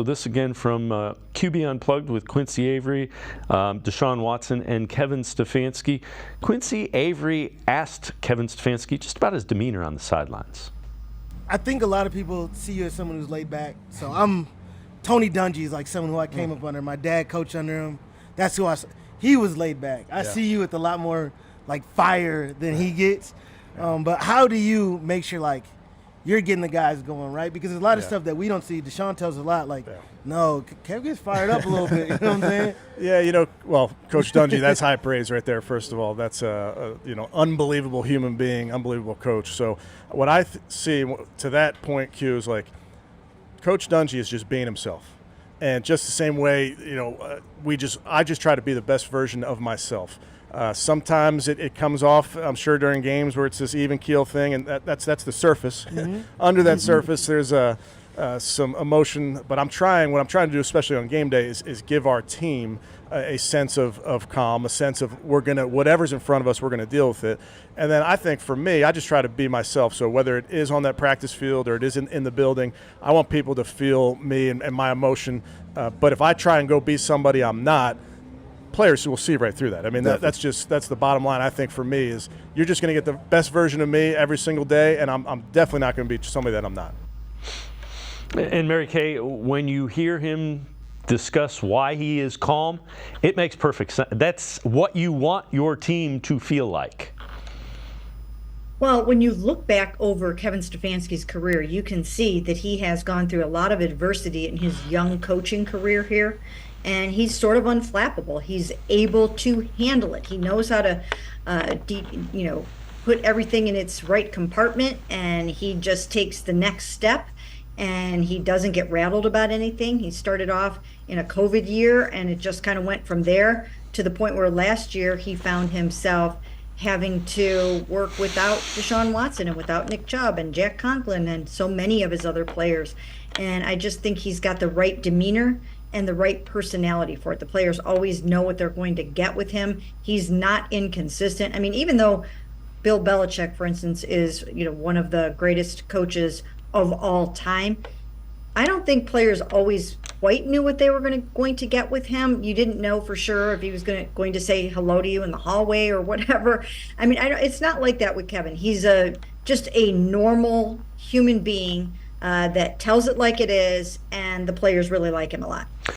So this again from QB Unplugged with Quincy Avery, Deshaun Watson, and Kevin Stefanski. Quincy Avery asked Kevin Stefanski just about his demeanor on the sidelines. I think a lot of people see you as someone who's laid back. So Tony Dungy is like someone who I came up under. My dad coached under him. That's who he was laid back. I see you with a lot more like fire than he gets. But how do you make sure like you're getting the guys going, right? Because there's a lot of stuff that we don't see. Deshaun tells us a lot, like, no, Kev gets fired up a little bit. You know what I'm saying? Yeah, well, Coach Dungy, that's high praise right there, first of all. That's unbelievable human being, unbelievable coach. So what I see to that point, Q, is like Coach Dungy is just being himself. And just the same way, I just try to be the best version of myself. Sometimes it comes off, I'm sure, during games where it's this even keel thing, and that's the surface. Mm-hmm. Under that surface, there's some emotion. But what I'm trying to do, especially on game day, is give our team a sense of calm, a sense of whatever's in front of us, we're gonna deal with it. And then I think for me, I just try to be myself. So whether it is on that practice field or it is in the building, I want people to feel me and my emotion. But if I try and go be somebody I'm not, players will see right through that. I mean, that's the bottom line. I think for me is you're just going to get the best version of me every single day, and I'm definitely not going to be somebody that I'm not. And Mary Kay, when you hear him discuss why he is calm, it makes perfect sense. That's what you want your team to feel like. Well, when you look back over Kevin Stefanski's career, you can see that he has gone through a lot of adversity in his young coaching career here. And he's sort of unflappable. He's able to handle it. He knows how to, put everything in its right compartment, and he just takes the next step, and he doesn't get rattled about anything. He started off in a COVID year, and it just kind of went from there to the point where last year he found himself having to work without Deshaun Watson and without Nick Chubb and Jack Conklin and so many of his other players. And I just think he's got the right demeanor and the right personality for it. The players always know what they're going to get with him. He's not inconsistent. I mean, even though Bill Belichick, for instance, is one of the greatest coaches of all time, I don't think players always quite knew what they were going to get with him. You didn't know for sure if he was going to say hello to you in the hallway or whatever. I mean, it's not like that with Kevin. He's just a normal human being that tells it like it is, and the players really like him a lot.